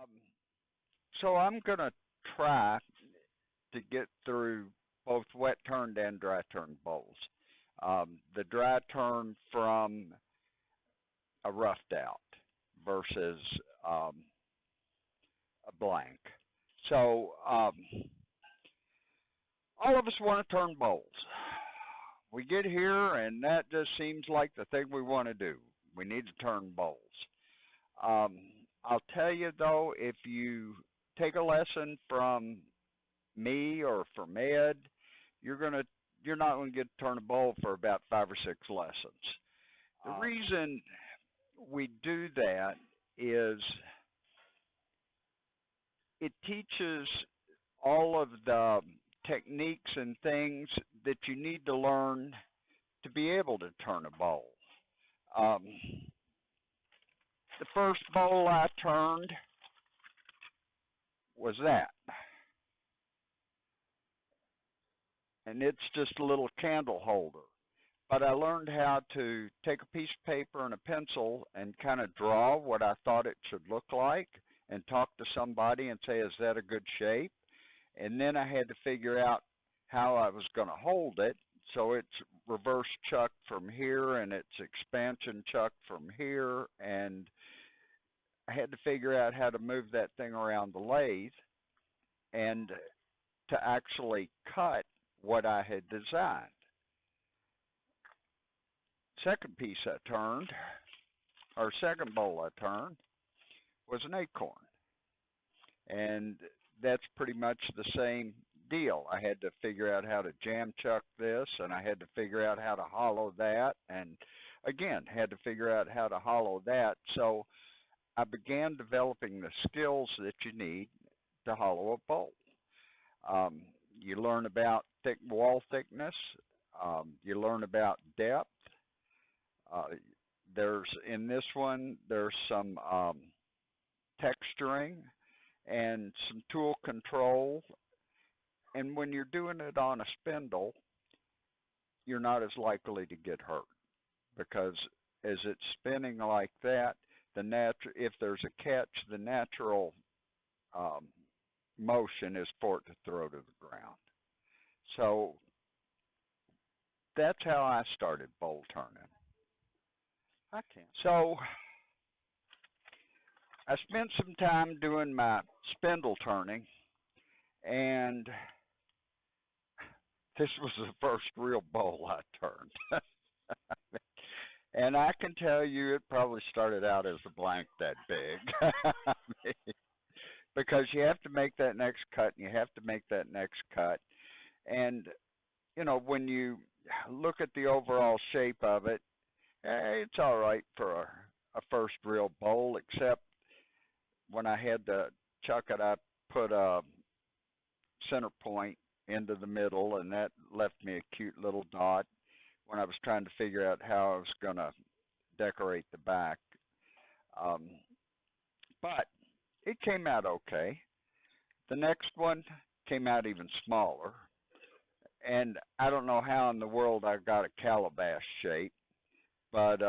Um, so I'm going to try to get through both wet turned and dry turned bowls. The dry turn from a roughed out versus um, a blank. So all of us want to turn bowls. We get here, and that just seems like the thing we want to do. We need to turn bowls. I'll tell you though, if you take a lesson from me or from Ed, you're not going to get to turn a bowl for about 5 or 6 lessons. The reason we do that is it teaches all of the techniques and things that you need to learn to be able to turn a bowl. The first bowl I turned was that. And it's just a little candle holder. But I learned how to take a piece of paper and a pencil and kind of draw what I thought it should look like and talk to somebody and say, is that a good shape? And then I had to figure out how I was going to hold it. So it's reverse chuck from here and it's expansion chuck from here. And I had to figure out how to move that thing around the lathe and to actually cut what I had designed. Second piece I turned, or second bowl I turned, was an acorn. And that's pretty much the same deal. I had to figure out how to jam chuck this, and I had to figure out how to hollow that, and again, had to figure out how to hollow that. So I began developing the skills that you need to hollow a bowl. You learn about wall thickness. You learn about depth. In this one, there's some texturing and some tool control. And when you're doing it on a spindle, you're not as likely to get hurt because as it's spinning like that, if there's a catch, the natural motion is for it to throw to the ground. So that's how I started bowl turning. I can't. So I spent some time doing my spindle turning, and this was the first real bowl I turned. And I can tell you it probably started out as a blank that big. Because you have to make that next cut, and you have to make that next cut. And, when you look at the overall shape of it, it's all right for a first real bowl, except when I had to chuck it, I put a center point into the middle, and that left me a cute little dot when I was trying to figure out how I was going to decorate the back. But it came out okay. The next one came out even smaller. And I don't know how in the world I got a calabash shape, but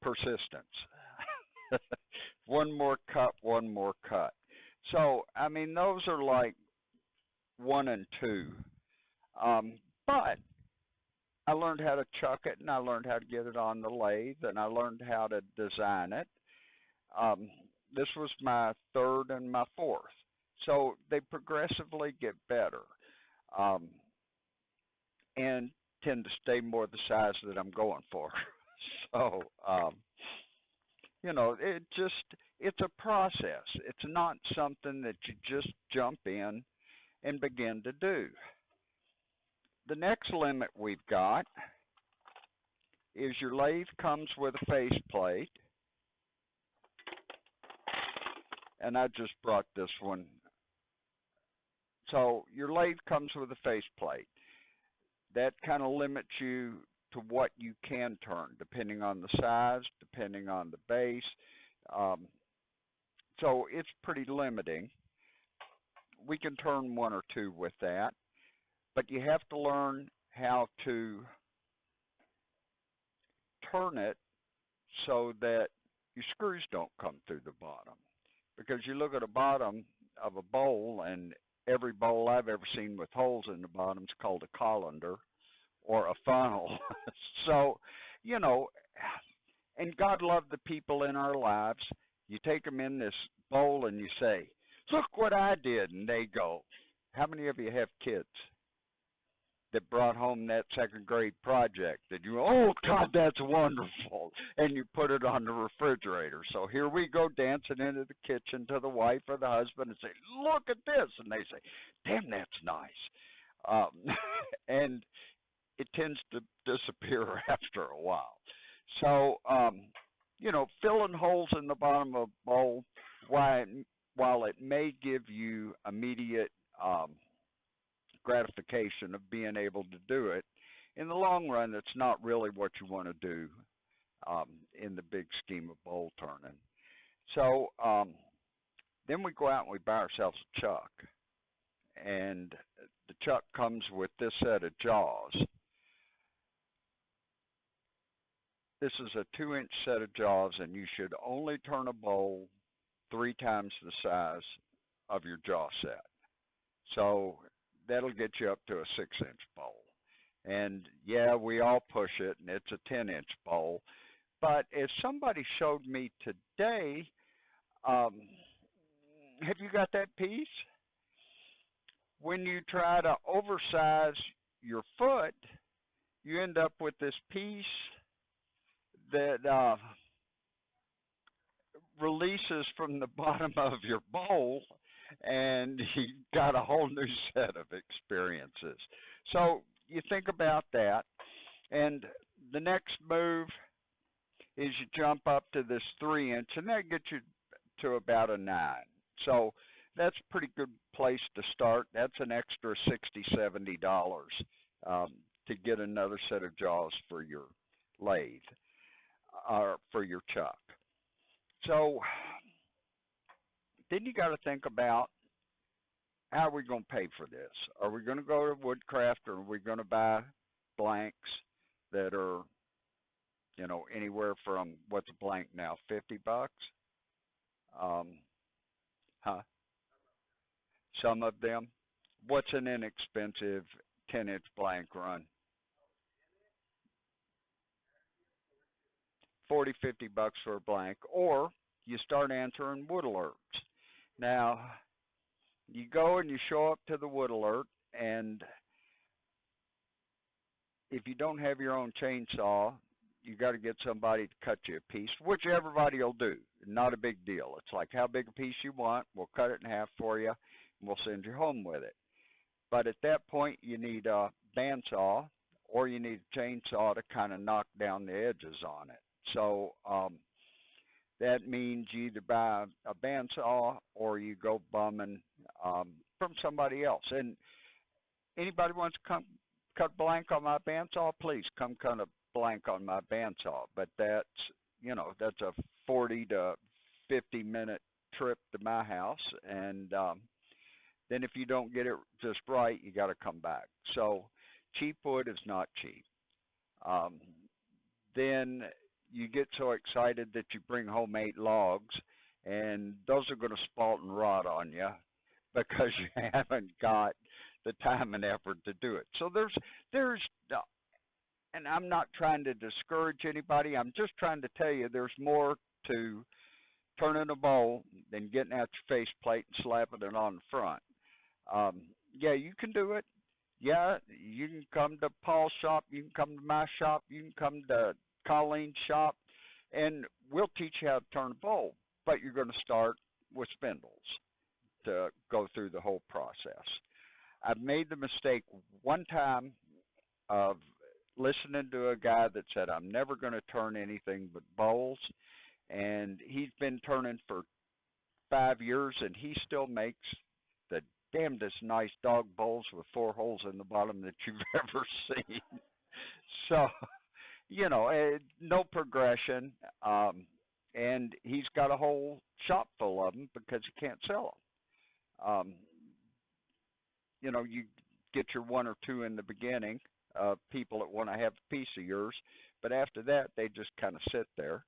persistence. One more cut, one more cut. So, those are like 1 and 2. But I learned how to chuck it, and I learned how to get it on the lathe, and I learned how to design it. This was my 3rd and my 4th. So they progressively get better and tend to stay more the size that I'm going for. So, it's a process. It's not something that you just jump in and begin to do. The next limit we've got is your lathe comes with a faceplate. And I just brought this one. So your lathe comes with a faceplate. That kind of limits you to what you can turn, depending on the size, depending on the base. So it's pretty limiting. We can turn 1 or 2 with that. But you have to learn how to turn it so that your screws don't come through the bottom. Because you look at the bottom of a bowl, and every bowl I've ever seen with holes in the bottom is called a colander or a funnel. So, you know, and God loved the people in our lives. You take them in this bowl and you say, look what I did. And they go, how many of you have kids that brought home that second grade project that you, oh God, that's wonderful, and you put it on the refrigerator? So here we go dancing into the kitchen to the wife or the husband and say, look at this, and they say, damn, that's nice. And it tends to disappear after a while. So, you know, filling holes in the bottom of a bowl, while it may give you immediate gratification of being able to do it, in the long run, it's not really what you want to do in the big scheme of bowl turning. So then we go out and we buy ourselves a chuck. And the chuck comes with this set of jaws. This is a 2-inch set of jaws, and you should only turn a bowl 3 times the size of your jaw set. So that'll get you up to a 6-inch bowl. And yeah, we all push it, and it's a 10-inch bowl. But if somebody showed me today, have you got that piece? When you try to oversize your foot, you end up with this piece that releases from the bottom of your bowl, and you got a whole new set of experiences. So you think about that, and the next move is you jump up to this 3-inch, and that gets you to about a 9. So that's a pretty good place to start. That's an extra $60, $70 to get another set of jaws for your lathe or for your chuck. So then you got to think about, how are we going to pay for this? Are we going to go to Woodcraft, or are we going to buy blanks that are, you know, anywhere from, what's a blank now, $50? Some of them. What's an inexpensive 10-inch blank run? $40, $50 for a blank. Or you start answering wood alerts. Now, you go and you show up to the wood alert, and if you don't have your own chainsaw, you got to get somebody to cut you a piece, which everybody will do. Not a big deal. It's like, how big a piece you want, we'll cut it in half for you, and we'll send you home with it. But at that point, you need a bandsaw, or you need a chainsaw to kind of knock down the edges on it. So that means you either buy a bandsaw or you go bumming from somebody else. And anybody wants to come cut blank on my bandsaw, please come cut a blank on my bandsaw. But that's, you know, that's a 40 to 50 minute trip to my house. And then if you don't get it just right, you got to come back. So cheap wood is not cheap. Then you get so excited that you bring home 8 logs, and those are going to spalt and rot on you because you haven't got the time and effort to do it. So there's, and I'm not trying to discourage anybody. I'm just trying to tell you there's more to turning a bowl than getting out your faceplate and slapping it on the front. Yeah, you can do it. Yeah, you can come to Paul's shop. You can come to my shop. You can come to Colleen's shop, and we'll teach you how to turn a bowl. But you're going to start with spindles to go through the whole process. I've made the mistake one time of listening to a guy that said, I'm never going to turn anything but bowls, and he's been turning for 5 years, and he still makes the damnedest nice dog bowls with 4 holes in the bottom that you've ever seen. So, you know, no progression, and he's got a whole shop full of them because he can't sell them. You know, you get your 1 or 2 in the beginning, people that want to have a piece of yours, but after that, they just kind of sit there.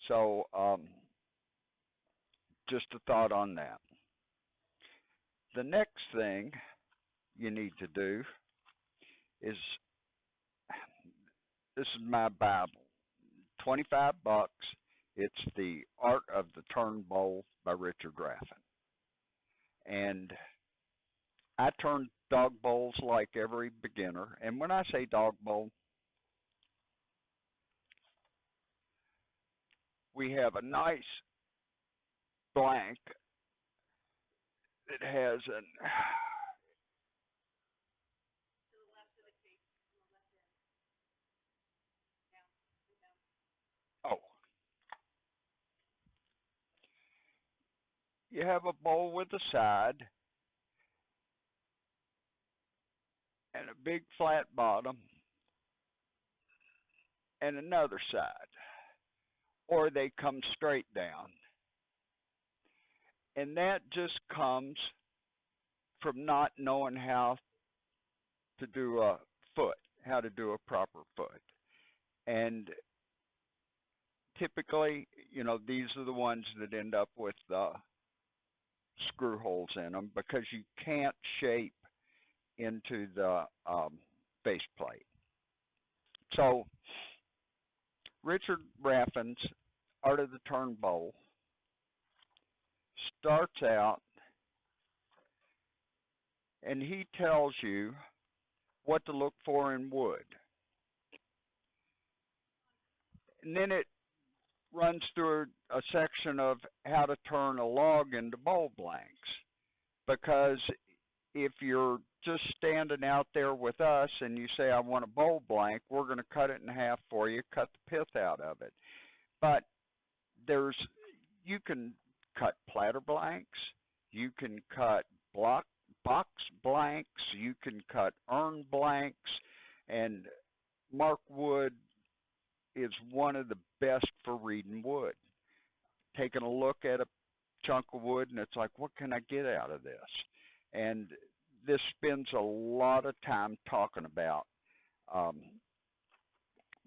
So just a thought on that. The next thing you need to do is, this is my Bible, 25 bucks. It's The Art of the Turn Bowl by Richard Graffin. And I turn dog bowls like every beginner. And when I say dog bowl, we have a nice blank that has an, oh, you have a bowl with a side and a big flat bottom and another side, or they come straight down. And that just comes from not knowing how to do a foot, how to do a proper foot. And typically, these are the ones that end up with screw holes in them because you can't shape into the faceplate. So Richard Graffin's Art of the Turn Bowl starts out and he tells you what to look for in wood. And then it runs through a section of how to turn a log into bowl blanks. Because if you're just standing out there with us and you say, I want a bowl blank, we're going to cut it in half for you, cut the pith out of it. But you can cut platter blanks, you can cut box blanks, you can cut urn blanks, and Mark Wood is one of the best for reading wood. Taking a look at a chunk of wood and it's like, what can I get out of this? And this spends a lot of time talking about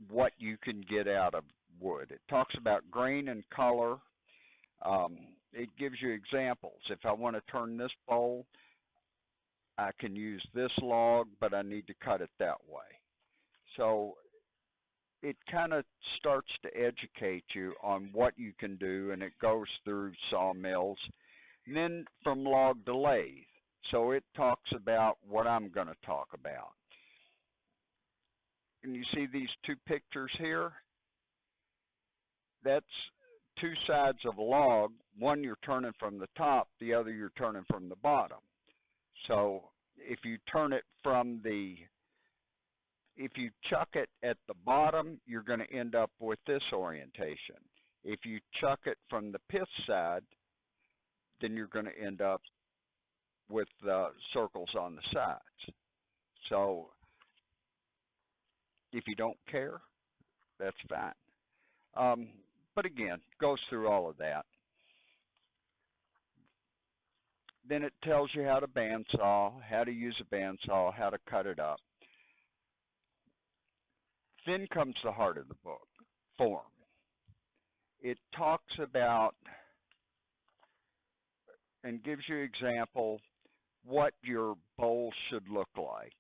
what you can get out of wood. It talks about grain and color. It gives you examples. If I want to turn this bowl, I can use this log, but I need to cut it that way. So it kind of starts to educate you on what you can do, and it goes through sawmills, and then from log to lathe. So it talks about what I'm going to talk about. And you see these two pictures here? That's two sides of a log. One you're turning from the top, the other you're turning from the bottom. So if you turn it if you chuck it at the bottom, you're going to end up with this orientation. If you chuck it from the pith side, then you're going to end up with circles on the sides. So if you don't care, that's fine. But again, goes through all of that. Then it tells you how to bandsaw, how to use a bandsaw, how to cut it up. Then comes the heart of the book, form. It talks about and gives you example what your bowl should look like.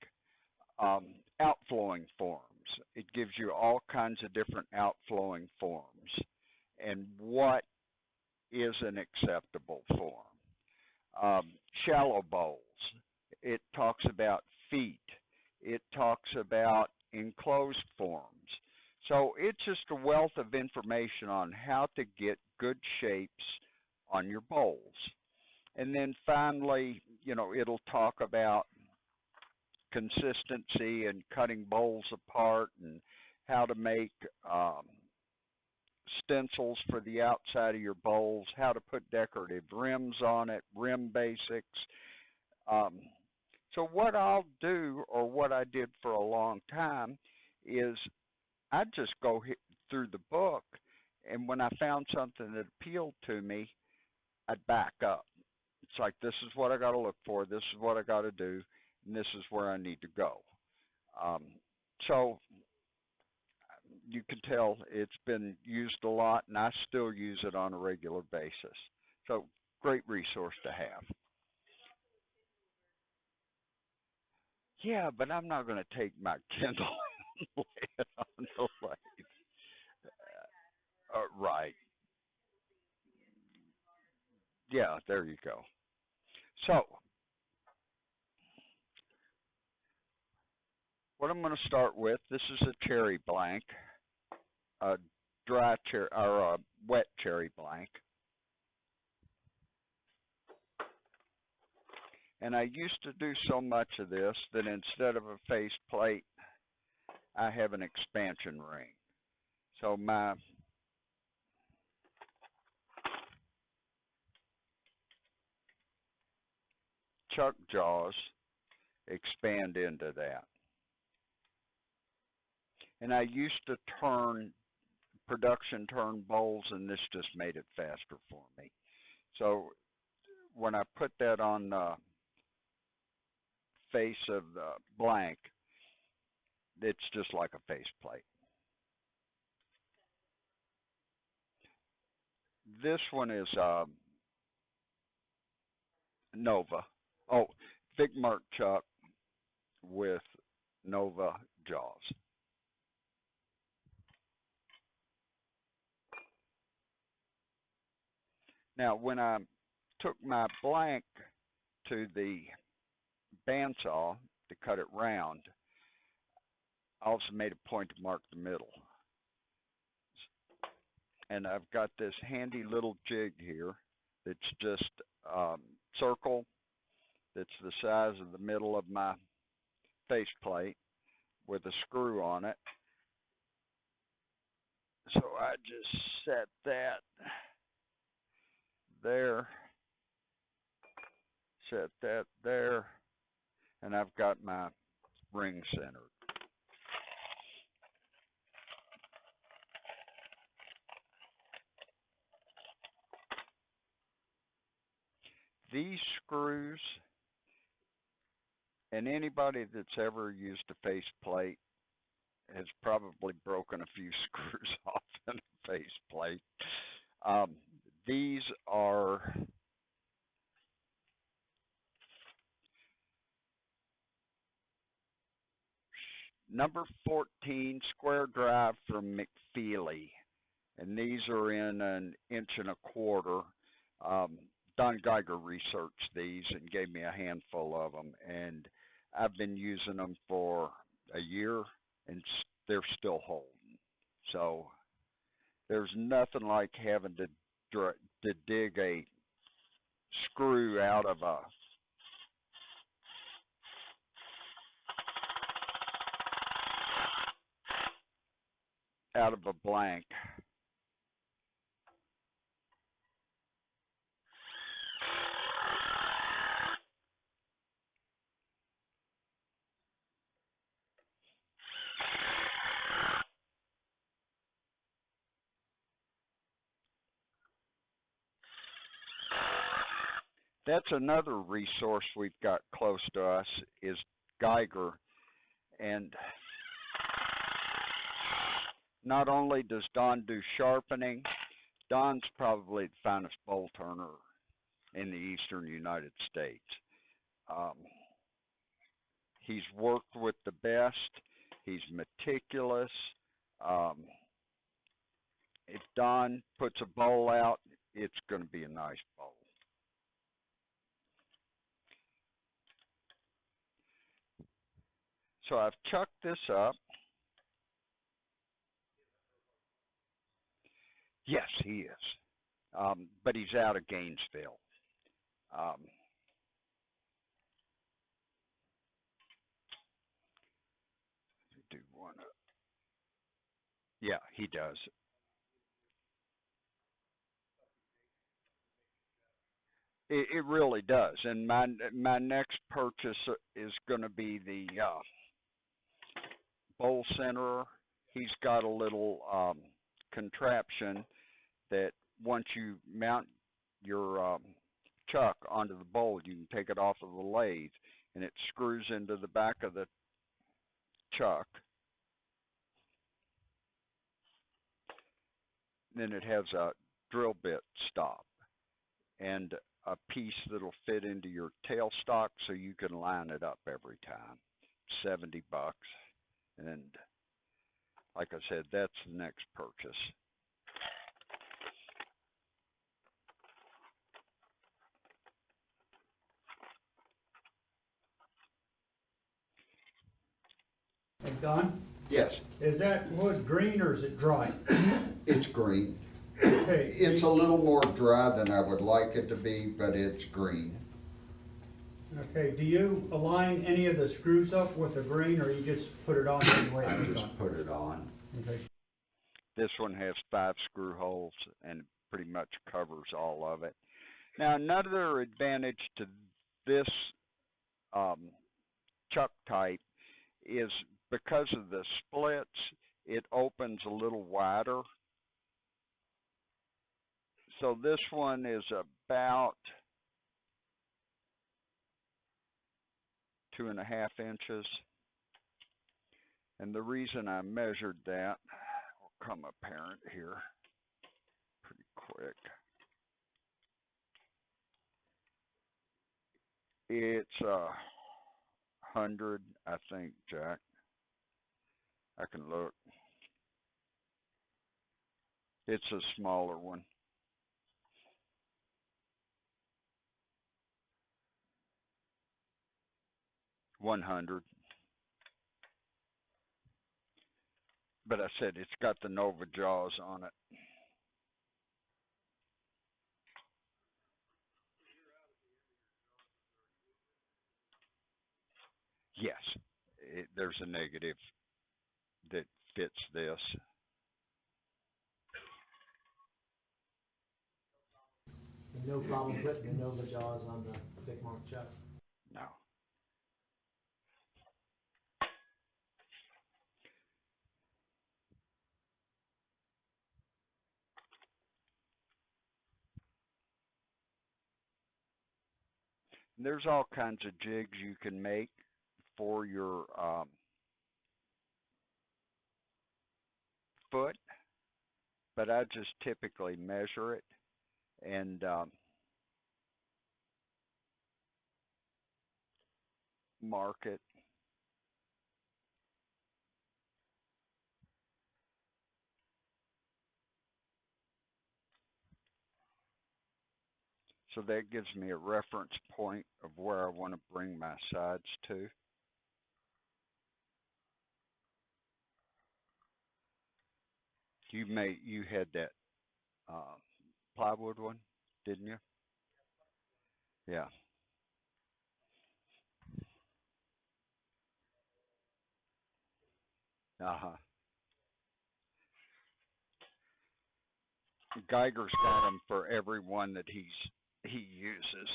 Outflowing forms. It gives you all kinds of different outflowing forms and what is an acceptable form. Shallow bowls. It talks about feet. It talks about enclosed forms. So it's just a wealth of information on how to get good shapes on your bowls. And then finally, it'll talk about consistency and cutting bowls apart and how to make stencils for the outside of your bowls, how to put decorative rims on it, rim basics. So what I'll do, or what I did for a long time, is I'd just go through the book, and when I found something that appealed to me, I'd back up. It's like, this is what I got to look for, this is what I got to do, and this is where I need to go. So you can tell it's been used a lot, and I still use it on a regular basis. So great resource to have. Yeah, but I'm not going to take my Kindle and lay it on the lathe. Right. Yeah, there you go. So, what I'm going to start with, this is a cherry blank, a dry cherry or a wet cherry blank. And I used to do so much of this that instead of a face plate, I have an expansion ring. So my chuck jaws expand into that. And I used to production turn bowls, and this just made it faster for me. So when I put that on the face of the blank, it's just like a face plate. This one is Nova. Oh, Big Mark chuck with Nova jaws. Now, when I took my blank to the bandsaw to cut it round, I also made a point to mark the middle. And I've got this handy little jig here that's just circle that's the size of the middle of my faceplate with a screw on it. So I just set that there, set that there, and I've got my ring centered. These screws, and anybody that's ever used a faceplate has probably broken a few screws off in a faceplate. These are number 14 square drive from McFeely, and these are in 1.25 inches. Don Geiger researched these and gave me a handful of them, and I've been using them for a year, and they're still holding. So there's nothing like having to dig a screw out of a blank. That's another resource we've got close to us is Geiger. And not only does Don do sharpening, Don's probably the finest bowl turner in the eastern United States. He's worked with the best. He's meticulous. If Don puts a bowl out, it's going to be a nice bowl. So I've chucked this up. Yes, he is. But he's out of Gainesville. Do one. Yeah, he does. It really does. And my next purchase is going to be the bowl centerer. He's got a little contraption that once you mount your chuck onto the bowl, you can take it off of the lathe, and it screws into the back of the chuck. Then it has a drill bit stop and a piece that'll fit into your tailstock so you can line it up every time. $70. And like I said, that's the next purchase. Hey, Don, Yes, is that wood green or is it dry? it's green. Okay, It's a little more dry than I would like it to be, but it's green. okay, do you align any of the screws up with the green or you just put it on anyway? I just put it on. Okay. This one has 5 screw holes and pretty much covers all of it. Now, another advantage to this chuck type is because of the splits, it opens a little wider. So this one is about 2.5 inches. And the reason I measured that will come apparent here pretty quick. It's 100, I think, Jack. I can look. It's a smaller one. 100. But I said it's got the Nova jaws on it. Yes, there's a negative that fits this. No problem putting the Nova jaws on the Big Mark chuck. No. And there's all kinds of jigs you can make for your foot, but I just typically measure it and mark it. So that gives me a reference point of where I want to bring my sides to. You had that plywood one, didn't you? Yeah. Uh-huh. Geiger's got them for every one that he uses.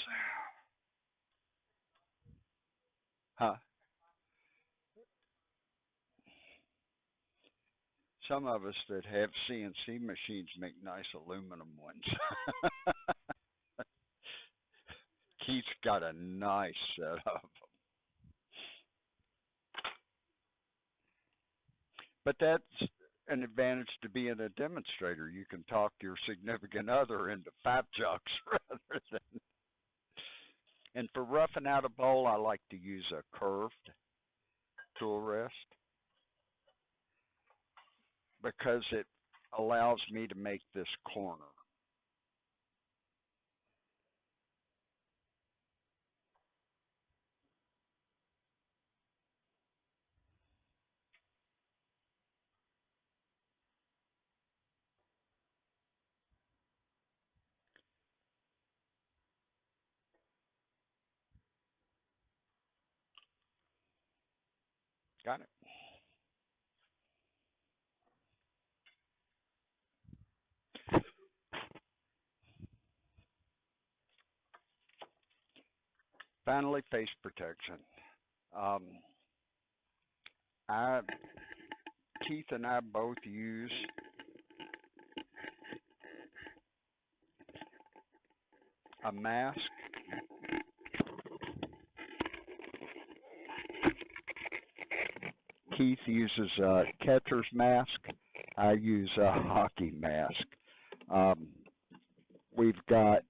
Huh? Some of us that have CNC machines make nice aluminum ones. Keith's got a nice setup. But that's an advantage to being a demonstrator. You can talk your significant other into 5 chucks rather than. And for roughing out a bowl, I like to use a curved tool rest because it allows me to make this corner. Got it? Finally, face protection. I Keith and I both use a mask. Keith uses a catcher's mask. I use a hockey mask. We've got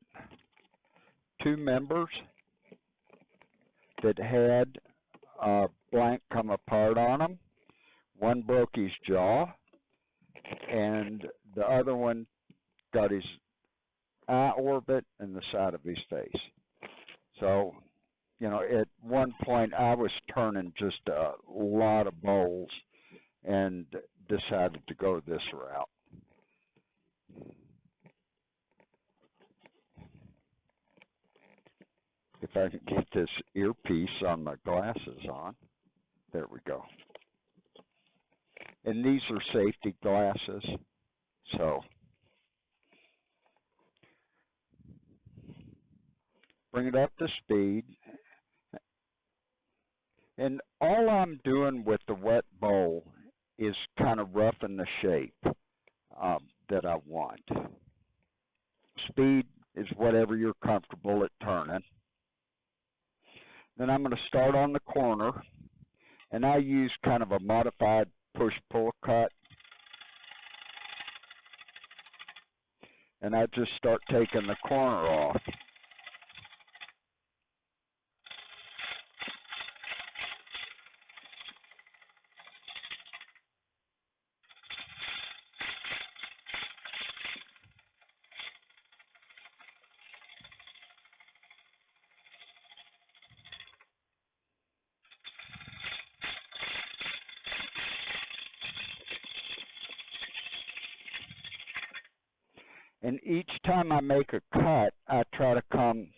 2 members that had blank come apart on them. One broke his jaw, and the other one got his eye orbit and the side of his face. So, you know, at one point I was turning just a lot of bowls and decided to go this route. If I can get this earpiece on my glasses on. There we go. And these are safety glasses, so bring it up to speed. And all I'm doing with the wet bowl is kind of roughing the shape that I want. Speed is whatever you're comfortable at turning. Then I'm going to start on the corner, and I use kind of a modified push-pull cut. And I just start taking the corner off. And each time I make a cut, I try to come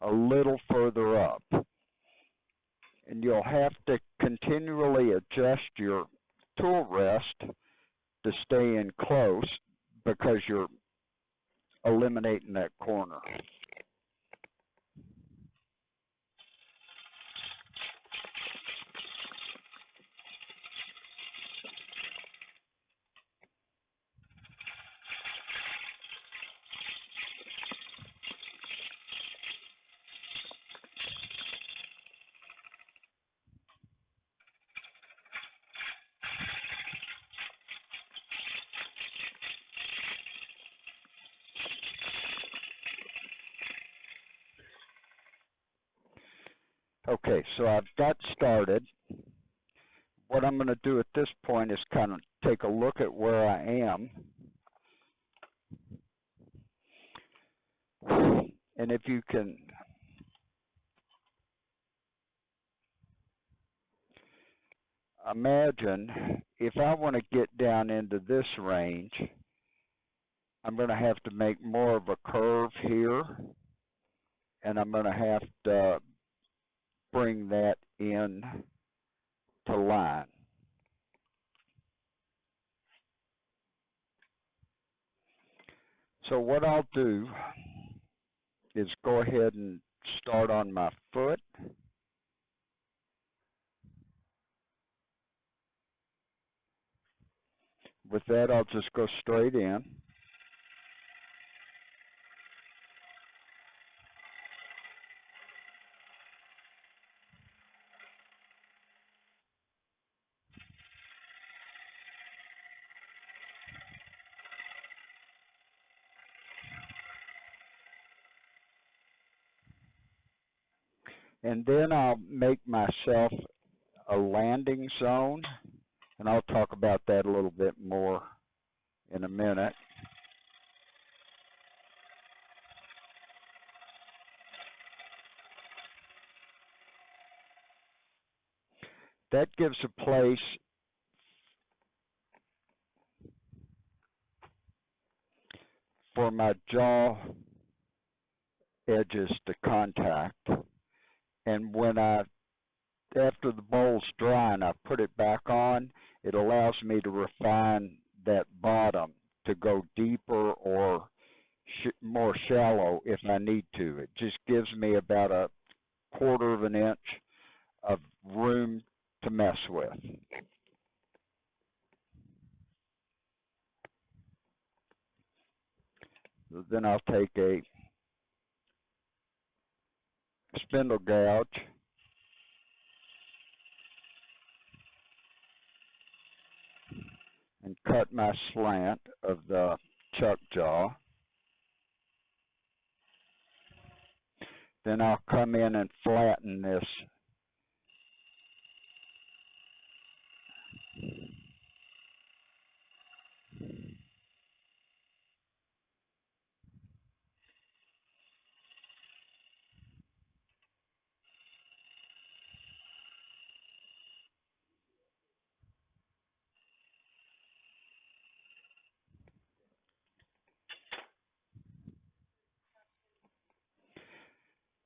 a little further up. And you'll have to continually adjust your tool rest to stay in close because you're eliminating that corner. Okay, so I've got started. What I'm going to do at this point is kind of take a look at where I am. And if you can imagine, if I want to get down into this range, I'm going to have to make more of a curve here, and I'm going to have to bring that in to line. So what I'll do is go ahead and start on my foot. With that, I'll just go straight in. And then I'll make myself a landing zone, and I'll talk about that a little bit more in a minute. That gives a place for my jaw edges to contact. And when after the bowl's dry and I put it back on, it allows me to refine that bottom to go deeper or more shallow if I need to. It just gives me about a 1/4 of an inch of room to mess with. Then I'll take a spindle gouge and cut my slant of the chuck jaw. Then I'll come in and flatten this.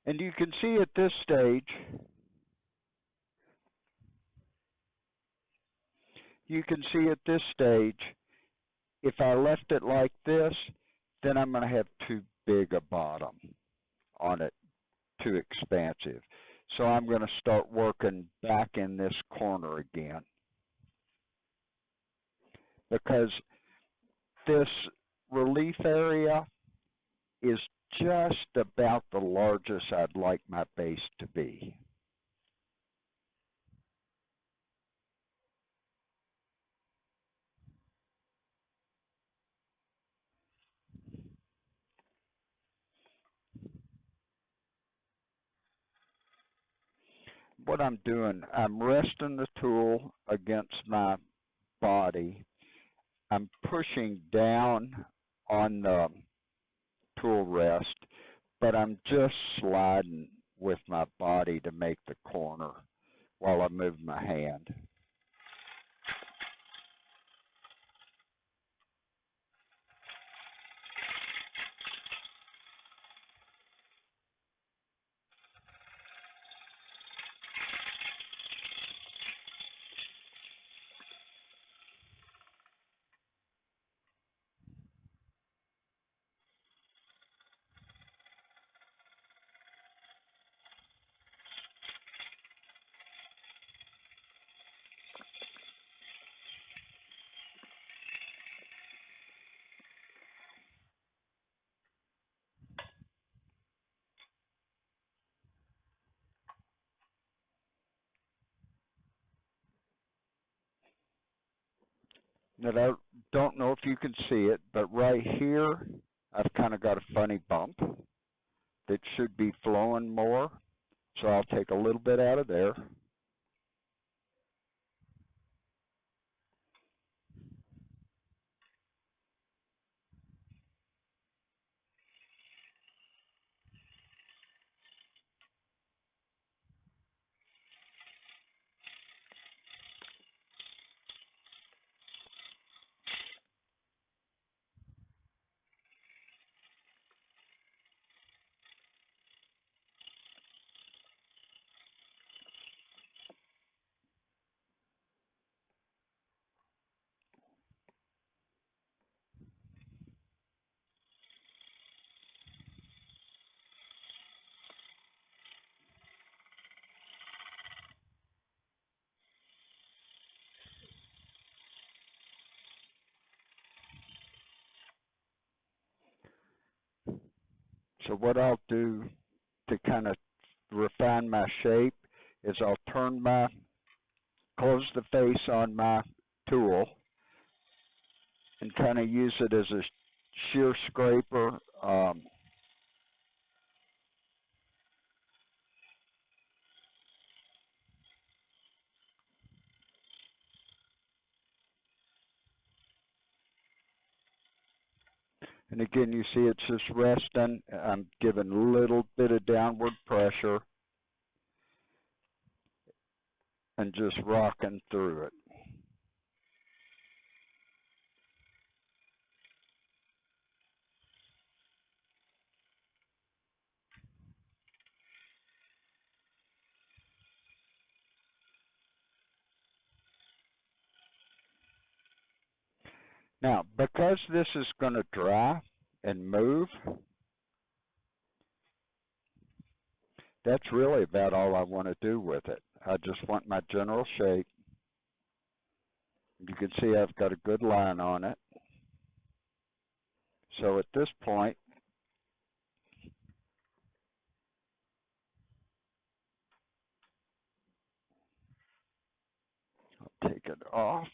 And you can see at this stage, if I left it like this, then I'm going to have too big a bottom on it, too expansive. So I'm going to start working back in this corner again, because this relief area is just about the largest I'd like my base to be. What I'm doing, I'm resting the tool against my body. I'm pushing down on the tool rest, but I'm just sliding with my body to make the corner while I move my hand. Now, I don't know if you can see it, but right here, I've kind of got a funny bump that should be flowing more. So I'll take a little bit out of there. So what I'll do to kind of refine my shape is I'll close the face on my tool and kind of use it as a shear scraper. And again, you see it's just resting. I'm giving a little bit of downward pressure and just rocking through it. Now, because this is going to dry and move, that's really about all I want to do with it. I just want my general shape. You can see I've got a good line on it. So at this point, I'll take it off.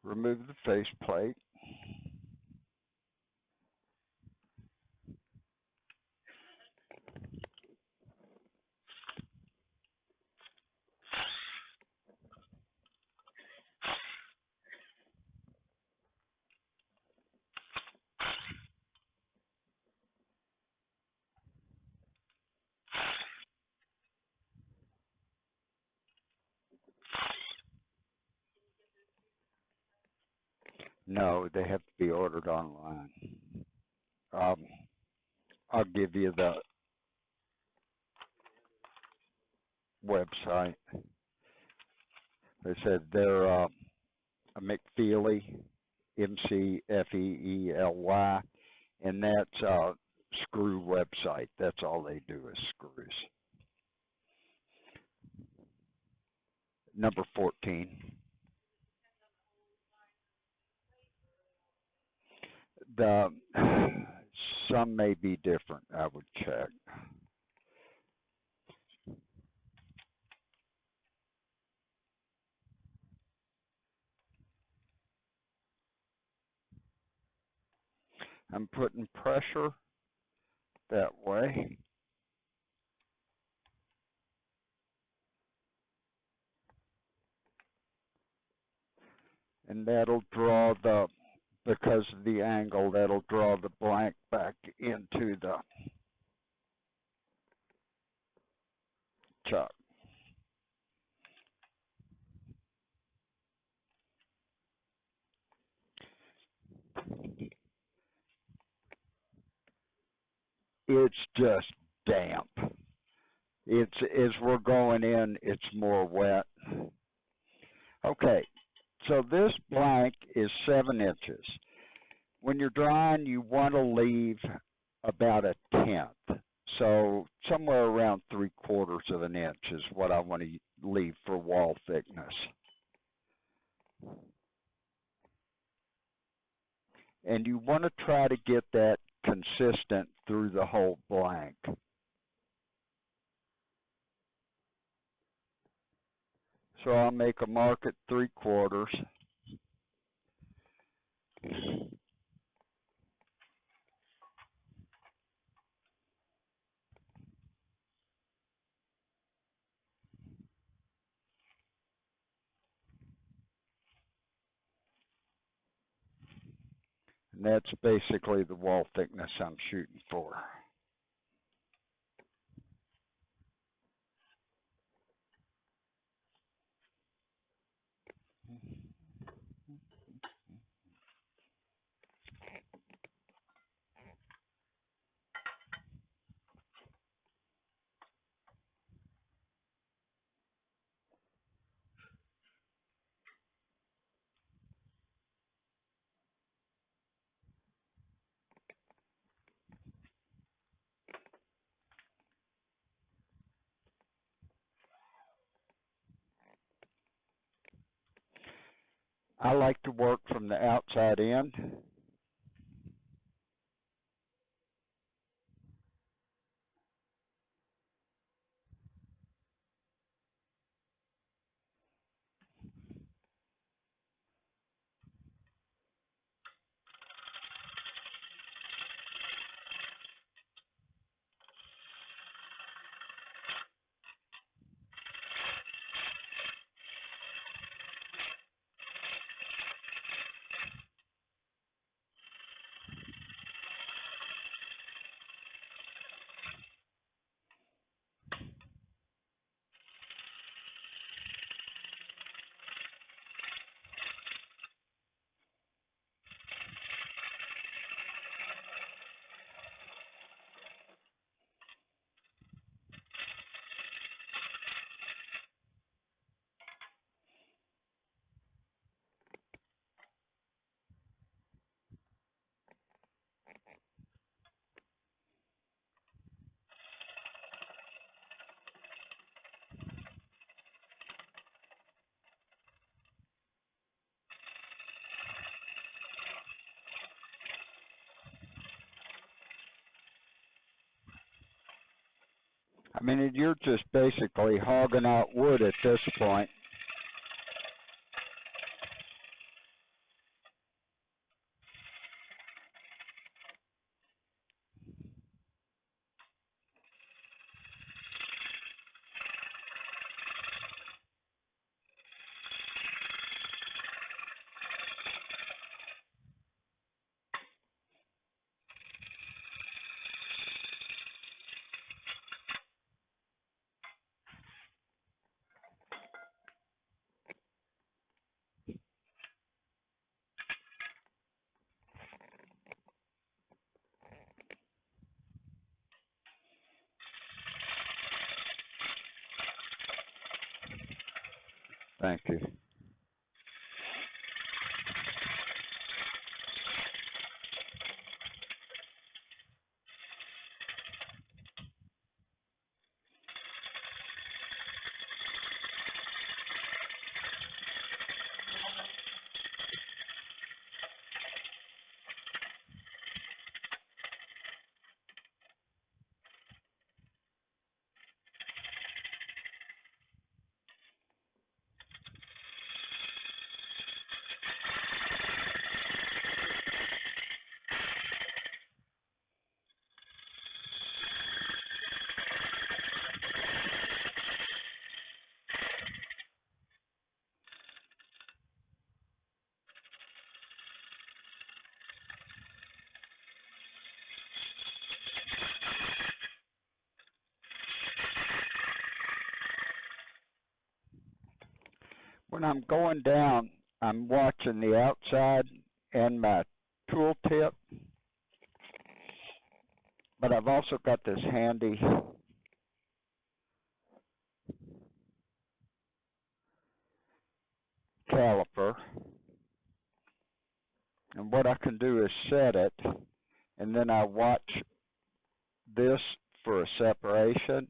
Remove the faceplate. No, they have to be ordered online. I'll give you the website. They said they're a McFeely, McFeely, and that's a screw website. That's all they do is screws. Number 14. Some may be different. I would check. I'm putting pressure that way. And that'll draw because of the angle, that'll draw the blank back into the chuck. It's just damp. As we're going in, it's more wet. Okay, so this blank is 7 inches. When you're drying, you want to leave about 1/10. So somewhere around 3/4 of an inch is what I want to leave for wall thickness. And you want to try to get that consistent through the whole blank. So I'll make a mark at 3/4. And that's basically the wall thickness I'm shooting for. I like to work from the outside in. I mean, you're just basically hogging out wood at this point. Thank you. When I'm going down, I'm watching the outside and my tool tip, but I've also got this handy caliper, and what I can do is set it, and then I watch this for a separation,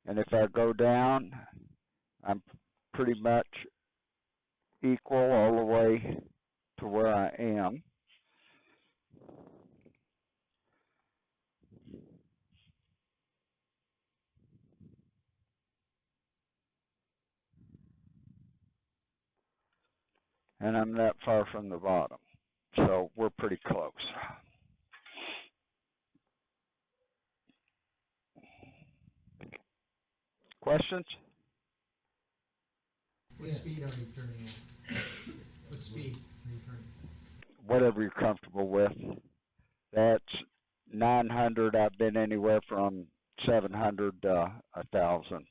and if I go down, I'm pretty much equal all the way to where I am. And I'm that far from the bottom, so we're pretty close. Questions? What speed are you turning at? What speed are you turning? Whatever you're comfortable with. That's 900. I've been anywhere from 700 to 1,000.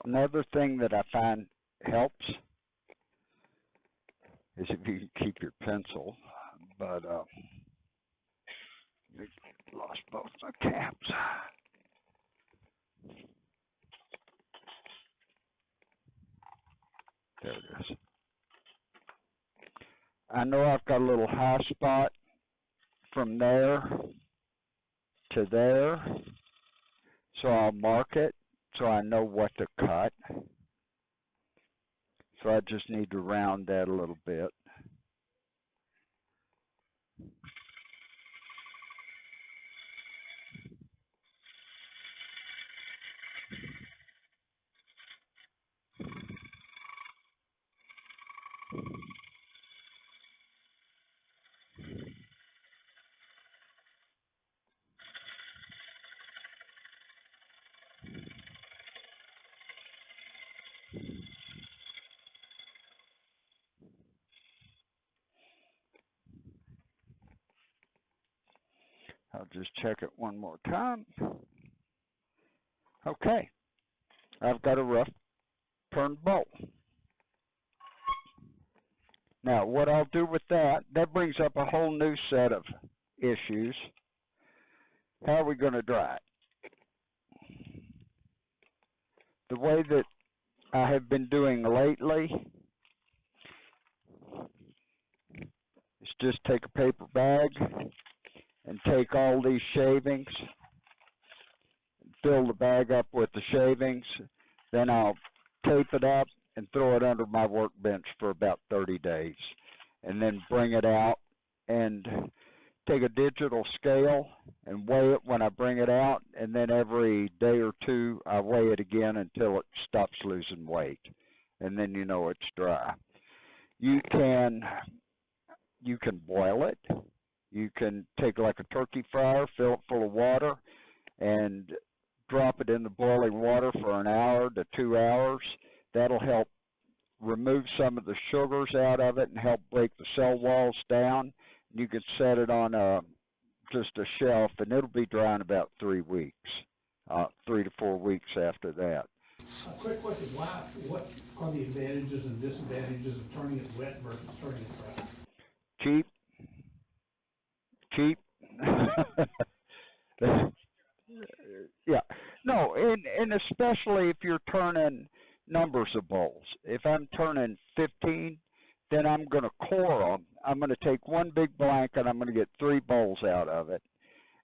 Another thing that I find helps is if you can keep your pencil, but I lost both my caps. There it is. I know I've got a little high spot from there to there, so I'll mark it so I know what to cut. So I just need to round that a little bit. I'll just check it one more time. Okay, I've got a rough turned bowl. Now, what I'll do with that brings up a whole new set of issues. How are we going to dry it? The way that I have been doing lately is just take a paper bag and take all these shavings, fill the bag up with the shavings, then I'll tape it up and throw it under my workbench for about 30 days, and then bring it out and take a digital scale and weigh it when I bring it out, and then every day or two I weigh it again until it stops losing weight, and then you know it's dry. You can boil it. You can take like a turkey fryer, fill it full of water, and drop it in the boiling water for an hour to 2 hours. That'll help remove some of the sugars out of it and help break the cell walls down. You can set it on just a shelf, and it'll be dry in about 3 weeks, 3 to 4 weeks after that. A quick question, what are the advantages and disadvantages of turning it wet versus turning it dry? Cheap. Yeah. No, and especially if you're turning numbers of bowls. If I'm turning 15, then I'm going to core them. I'm going to take one big blank and I'm going to get 3 bowls out of it.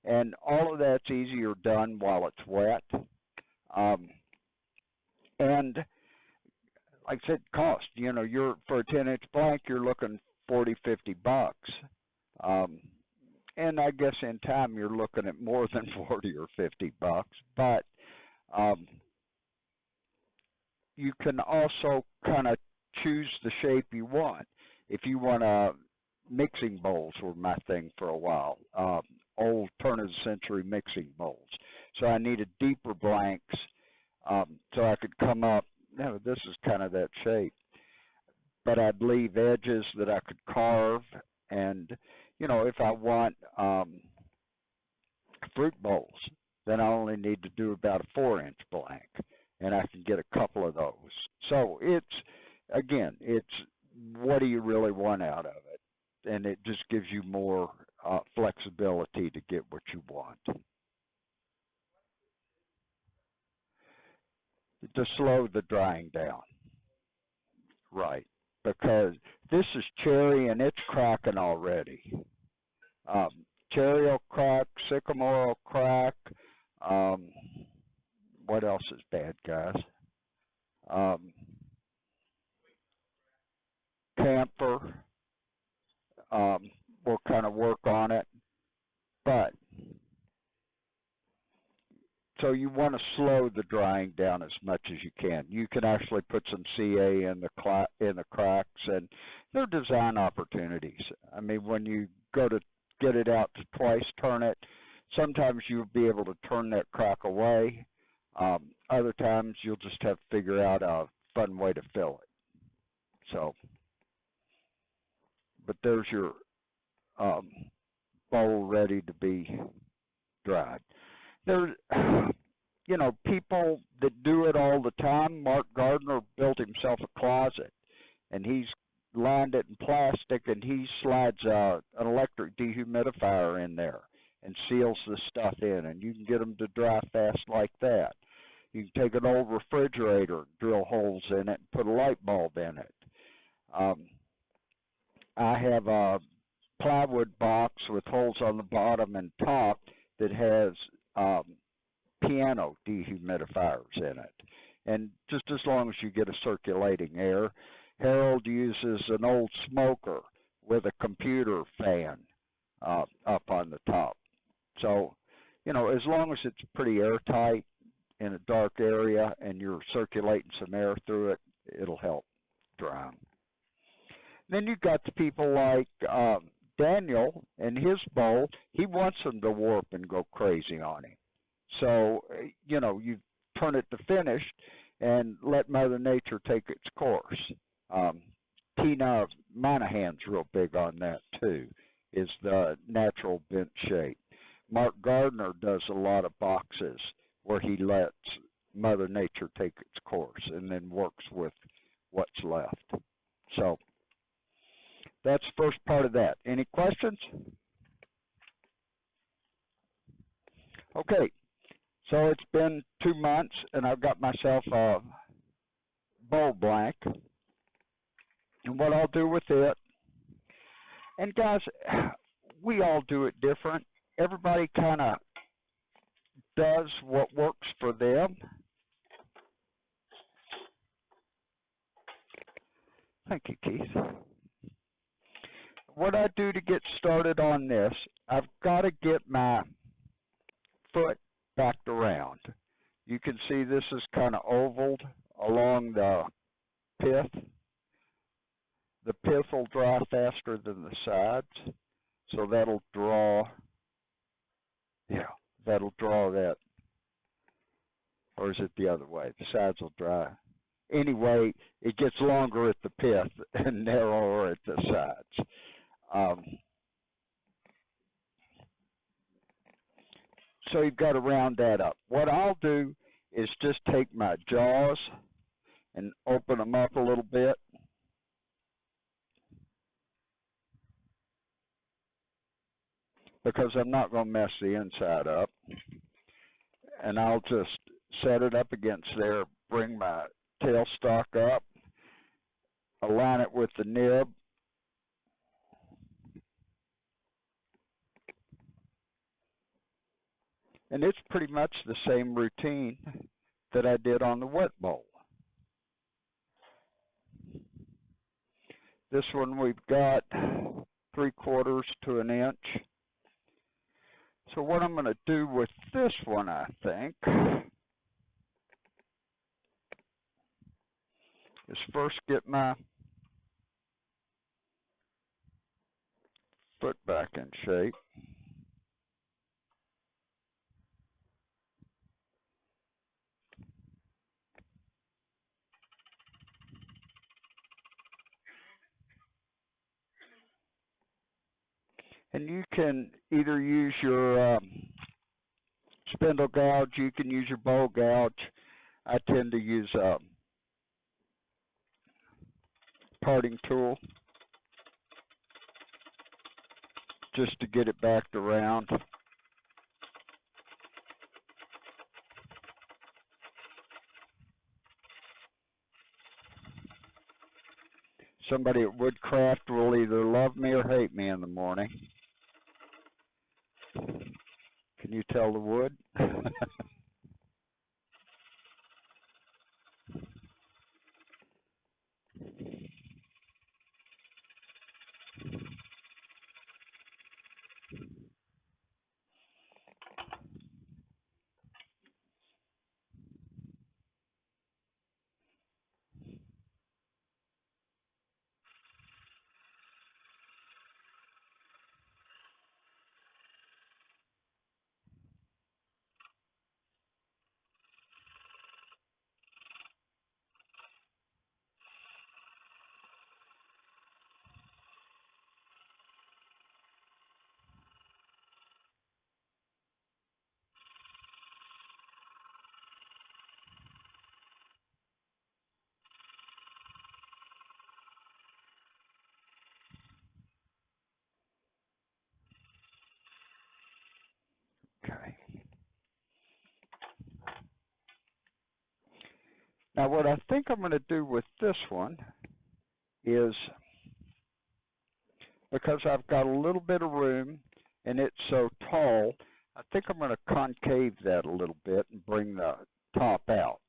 And all of that's easier done while it's wet. And like I said, cost. You know, you're for a 10-inch blank, you're looking $40, $50. And I guess in time you're looking at more than 40 or $50. But you can also kind of choose the shape you want. If you want mixing bowls were my thing for a while, old turn of the century mixing bowls. So I needed deeper blanks so I could come up, no, this is kind of that shape. But I'd leave edges that I could carve, and, you know, if I want fruit bowls, then I only need to do about a 4-inch blank, and I can get a couple of those. So it's, again, it's what do you really want out of it? And it just gives you more flexibility to get what you want. To slow the drying down. Right. Because this is cherry and it's cracking already. Cherry will crack, sycamore will crack. What else is bad, guys? Camphor. We'll kind of work on it. But so you want to slow the drying down as much as you can. You can actually put some CA in the cracks, and they're design opportunities. I mean, when you go to get it out to twice turn it, sometimes you'll be able to turn that crack away. Other times you'll just have to figure out a fun way to fill it. So, but there's your bowl ready to be dried. There's, you know, people that do it all the time. Mark Gardner built himself a closet, and he's lined it in plastic, and he slides an electric dehumidifier in there and seals the stuff in, and you can get them to dry fast like that. You can take an old refrigerator, drill holes in it, and put a light bulb in it. I have a plywood box with holes on the bottom and top that has piano dehumidifiers in it, and just as long as you get a circulating air. Harold uses an old smoker with a computer fan up on the top. So, you know, as long as it's pretty airtight in a dark area and you're circulating some air through it, it'll help dry. Then you've got the people like Daniel and his bowl. He wants them to warp and go crazy on him. So, you know, you turn it to finished and let Mother Nature take its course. Tina Monahan's real big on that too, is the natural bent shape. Mark Gardner does a lot of boxes where he lets Mother Nature take its course and then works with what's left. So that's the first part of that. Any questions? Okay, so it's been 2 months and I've got myself a bowl blank. And what I'll do with it, and guys, we all do it different. Everybody kind of does what works for them. Thank you, Keith. What I do to get started on this, I've got to get my foot backed around. You can see this is kind of ovaled along the pith. The pith will dry faster than the sides, so that'll draw, that'll draw that. Or is it the other way? The sides will dry. Anyway, it gets longer at the pith and narrower at the sides. So you've got to round that up. What I'll do is just take my jaws and open them up a little bit. Because I'm not going to mess the inside up. And I'll just set it up against there, bring my tailstock up, align it with the nib. And it's pretty much the same routine that I did on the wet bowl. This one we've got 3/4 to an inch. So what I'm going to do with this one, I think, is first get my foot back in shape. And you can either use your spindle gouge, you can use your bowl gouge. I tend to use a parting tool just to get it backed around. Somebody at Woodcraft will either love me or hate me in the morning. Can you tell the wood? Okay. Now what I think I'm going to do with this one is, because I've got a little bit of room and it's so tall, I think I'm going to concave that a little bit and bring the top out.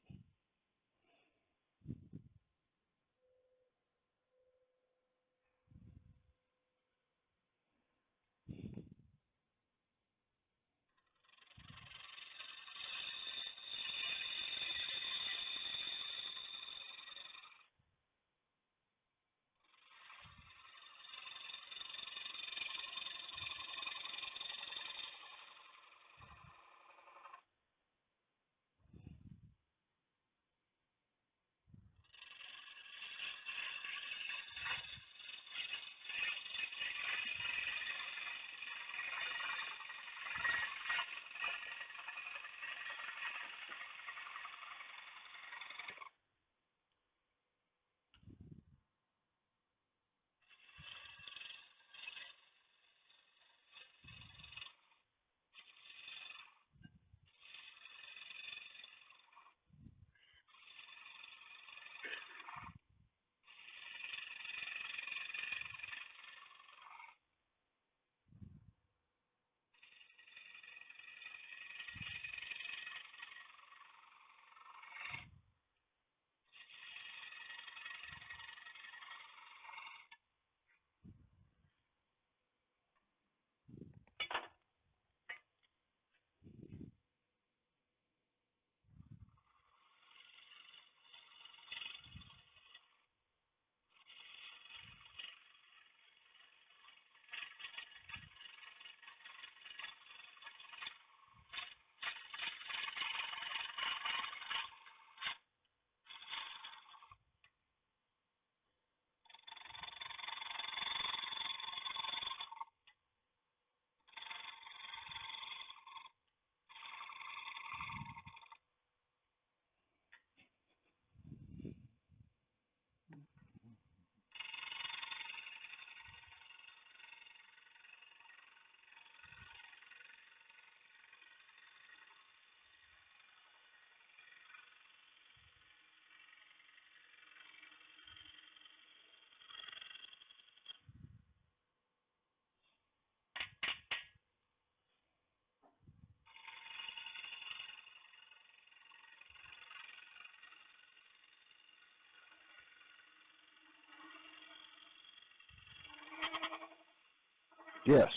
Yes.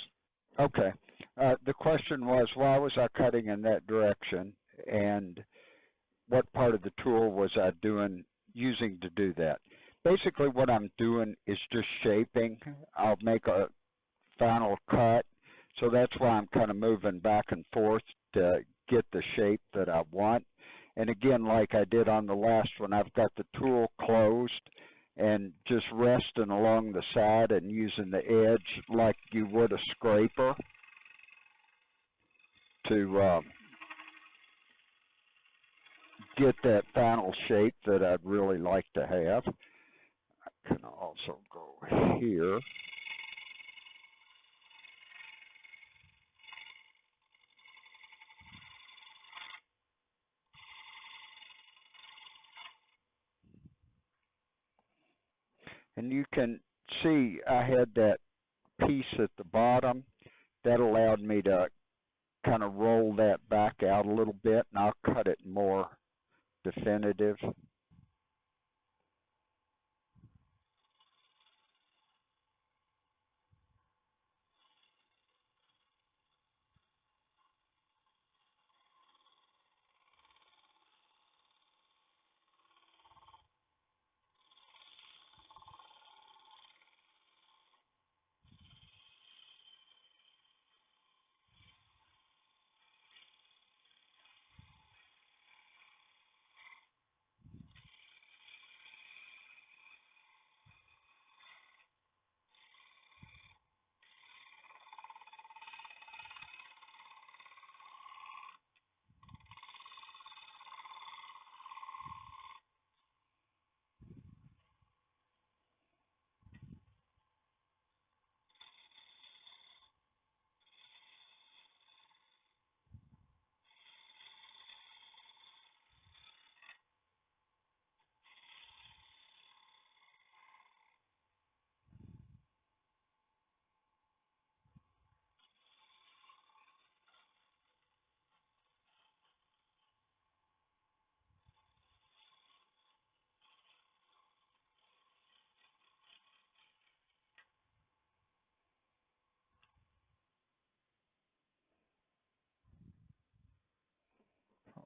Okay. The question was, why was I cutting in that direction, and what part of the tool was I using to do that? Basically, what I'm doing is just shaping. I'll make a final cut, so that's why I'm kind of moving back and forth to get the shape that I want. And again, like I did on the last one, I've got the tool closed and just resting along the side and using the edge like you would a scraper to get that final shape that I'd really like to have. I can also go here. And you can see I had that piece at the bottom. That allowed me to kind of roll that back out a little bit, and I'll cut it more definitive.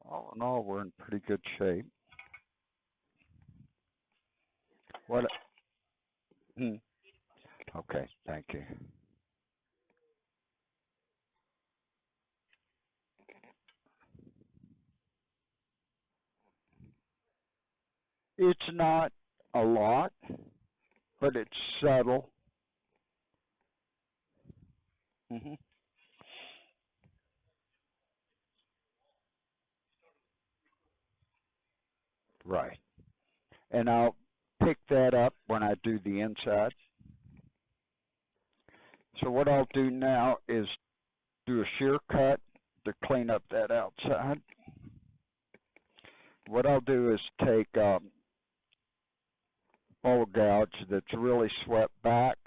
All in all, we're in pretty good shape. What? Okay, thank you. It's not a lot, but it's subtle. Hmm. Right. And I'll pick that up when I do the inside. So what I'll do now is do a shear cut to clean up that outside. What I'll do is take a bowl gouge that's really swept back,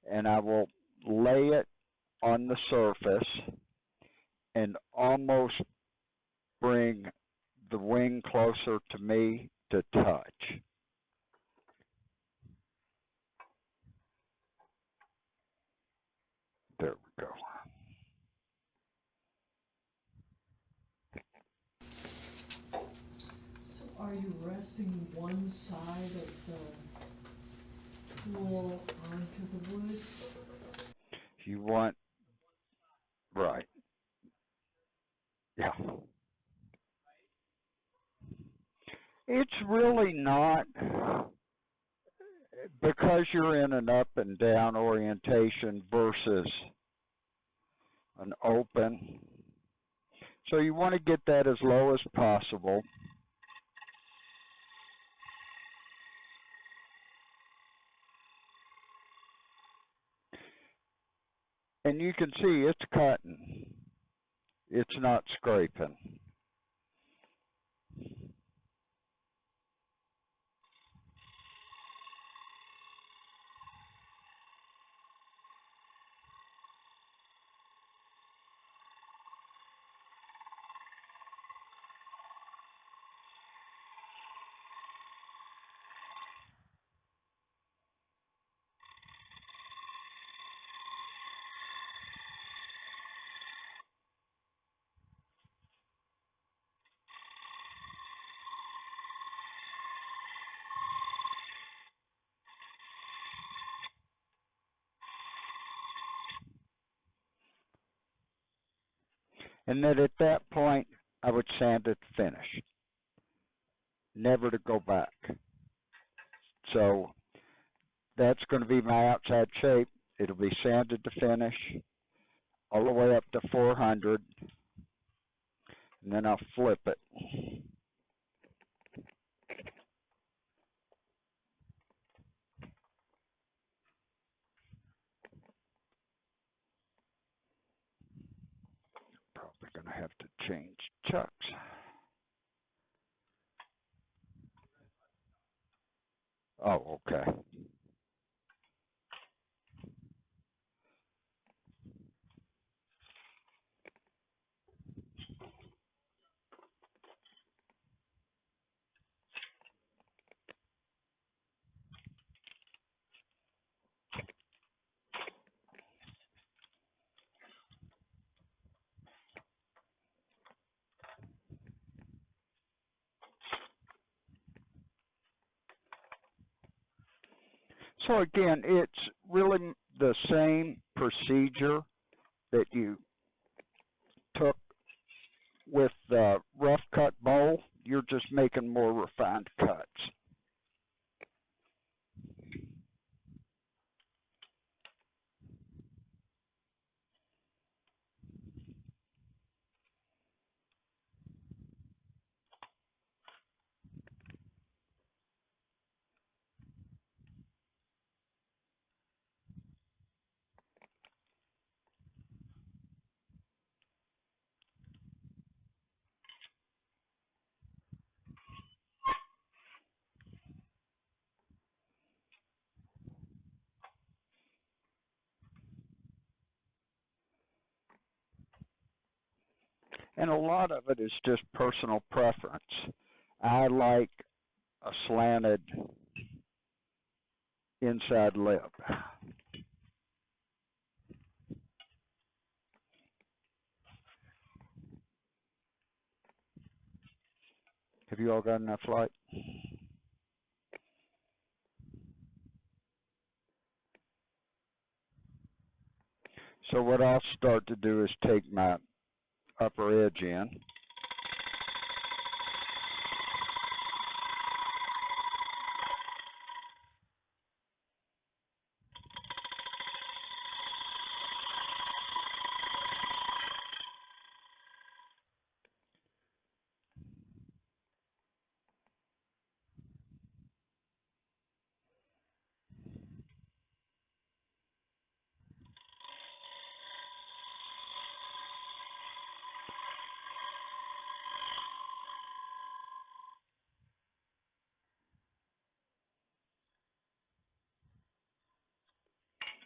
and I will lay it on the surface and almost bring the wing closer to me to touch. There we go. So are you resting one side of the tool onto the wood? You want, right, yeah. It's really not, because you're in an up and down orientation versus an open. So you want to get that as low as possible. And you can see it's cutting. It's not scraping. And then at that point, I would sand it to finish, never to go back. So that's going to be my outside shape. It'll be sanded to finish all the way up to 400, and then I'll flip it. Probably going to have to change chucks. Oh, okay. So again, it's really the same procedure that you took with the rough cut bowl. You're just making more refined cuts. And a lot of it is just personal preference. I like a slanted inside lip. Have you all got enough light? So what I'll start to do is take my upper edge in.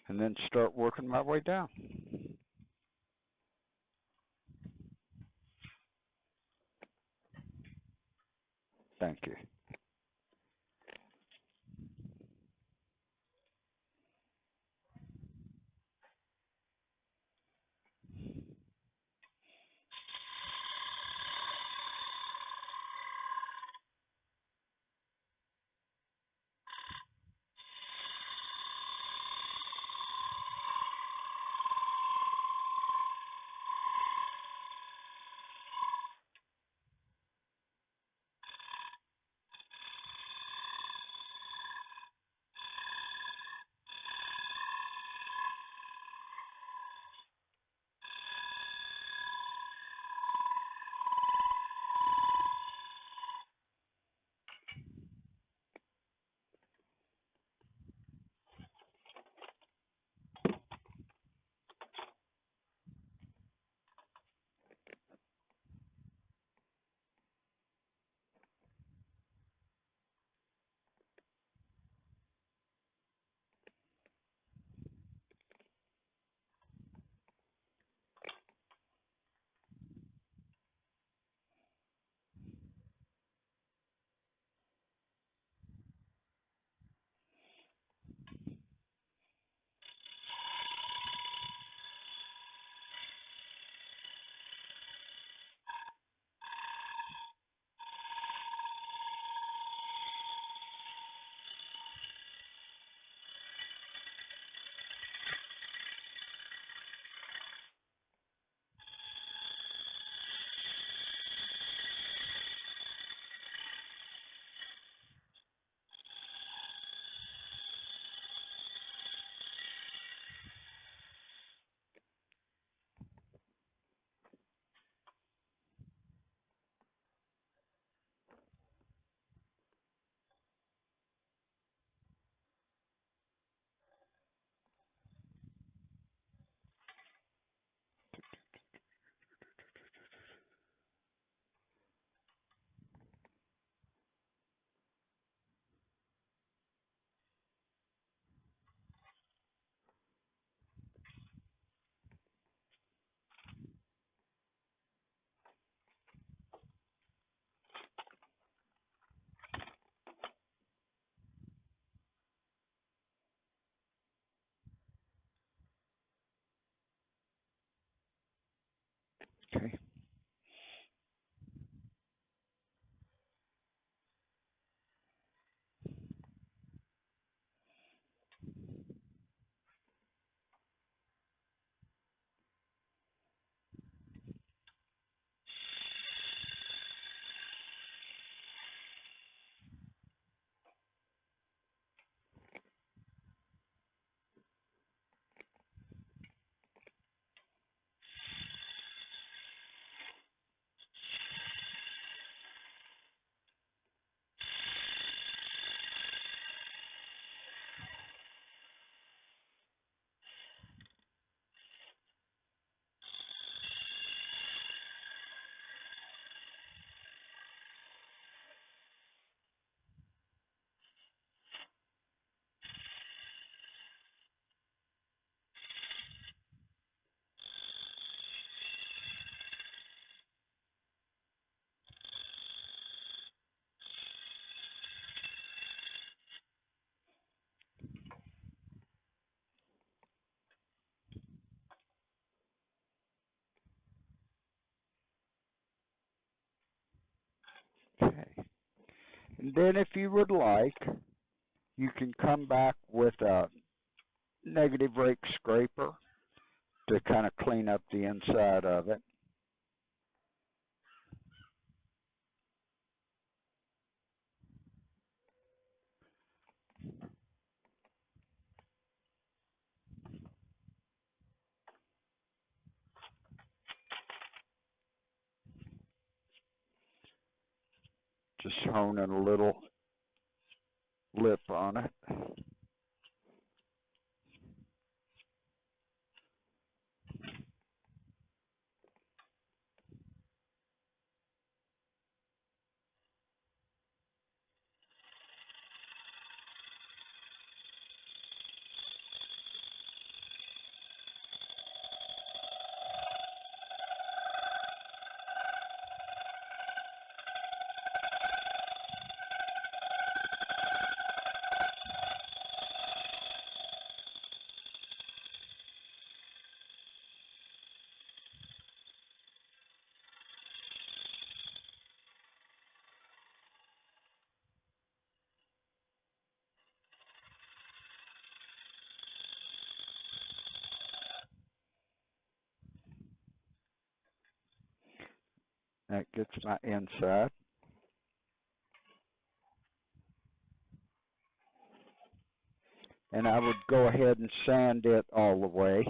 And then start working my way down. Thank you. Okay. Okay. And then if you would like, you can come back with a negative rake scraper to kind of clean up the inside of it. Just honing a little lip on it. That gets my inside. And I would go ahead and sand it all the way.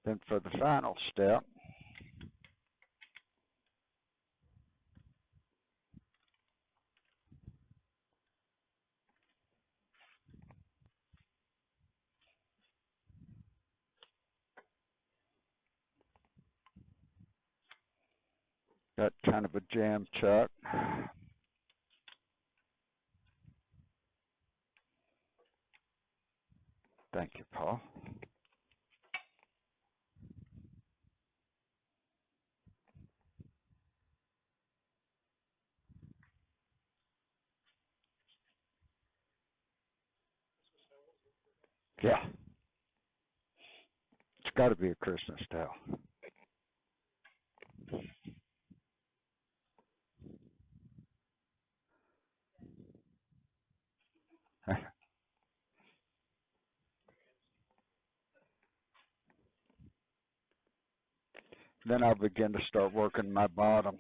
Then for the final step, got kind of a jam chuck. Thank you, Paul. Yeah. It's got to be a Christmas towel. Then I'll begin to start working my bottom.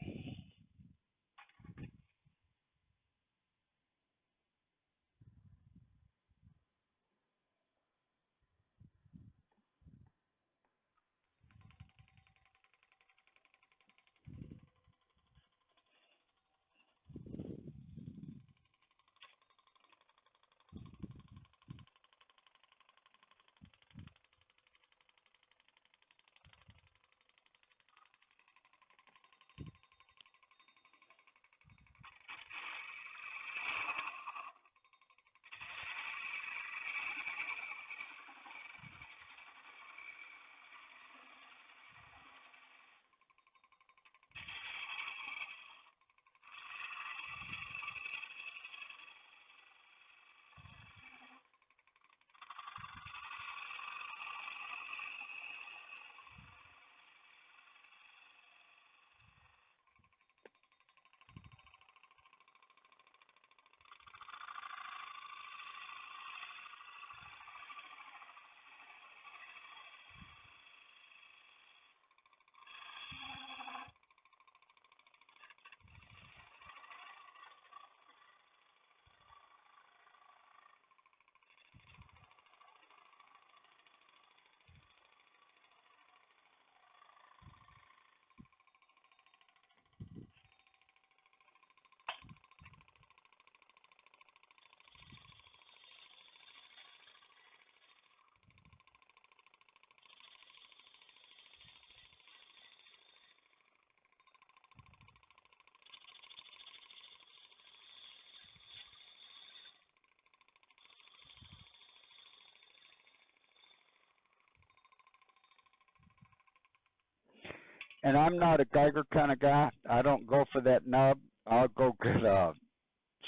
And I'm not a Geiger kind of guy. I don't go for that nub. I'll go get a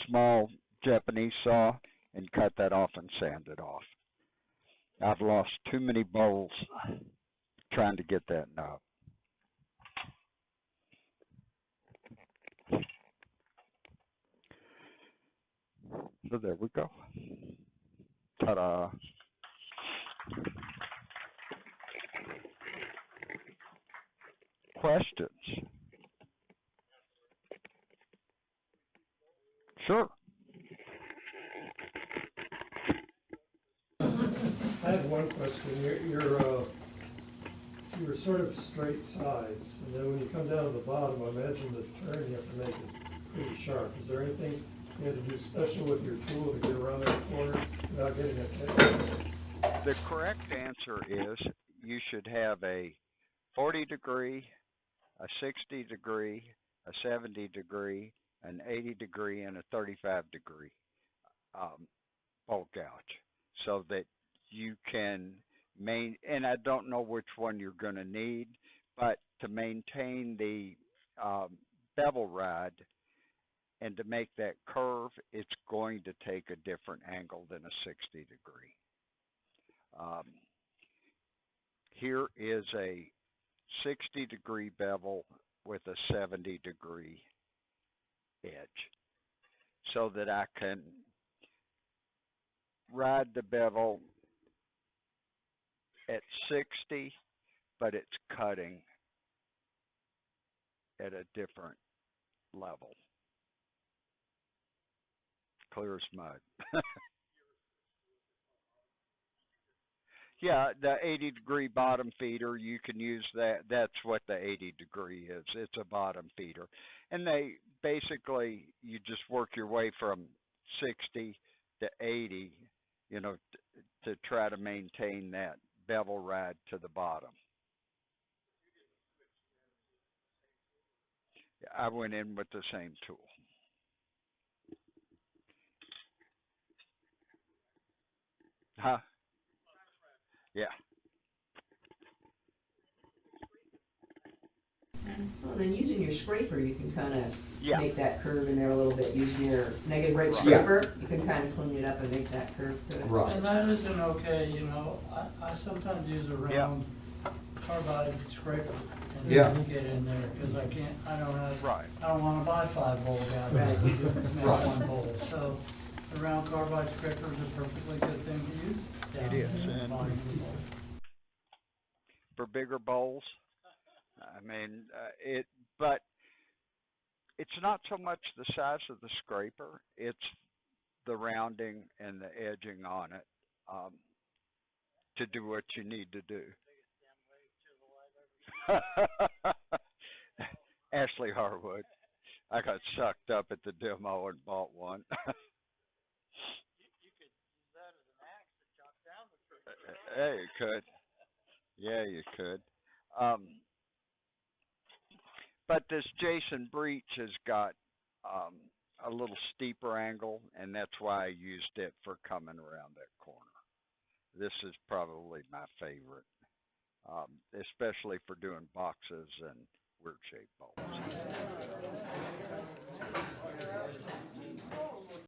small Japanese saw and cut that off and sand it off. I've lost too many bowls trying to get that nub. So there we go. Ta-da. Questions? Sure. I have one question. You're sort of straight sides, and then when you come down to the bottom, I imagine the turn you have to make is pretty sharp. Is there anything you had to do special with your tool to get around that corner without getting a cut? The correct answer is you should have a 40 degree, a 60 degree, a 70 degree, an 80 degree, and a 35 degree bolt gouge, so that you can and I don't know which one you're going to need, but to maintain the bevel ride and to make that curve, it's going to take a different angle than a 60 degree. Here is a 60 degree bevel with a 70 degree edge, so that I can ride the bevel at 60, but it's cutting at a different level. Clear as mud. Yeah, the 80 degree bottom feeder, you can use that. That's what the 80 degree is. It's a bottom feeder. And they basically, you just work your way from 60 to 80, to try to maintain that bevel ride to the bottom. I went in with the same tool. Huh? Yeah. Well, then using your scraper, you can kind of Yeah. make that curve in there a little bit. Using your negative rate Right. scraper, you can kind of clean it up and make that curve to it. Right. And that isn't okay, I sometimes use a round carbide scraper and Yeah. then get in there, because I don't Right. I don't wanna buy 5 bowl guys, Right. to make Right. 1 bowl, so the round carbide scraper is a perfectly good thing to use. It is, down in and- buying the bowl. For bigger bowls, I mean, but it's not so much the size of the scraper, it's the rounding and the edging on it to do what you need to do. Ashley Harwood. I got sucked up at the demo and bought one. Yeah, you could. Yeah, you could. But this Jason Breach has got a little steeper angle, and that's why I used it for coming around that corner. This is probably my favorite, especially for doing boxes and weird shaped bowls.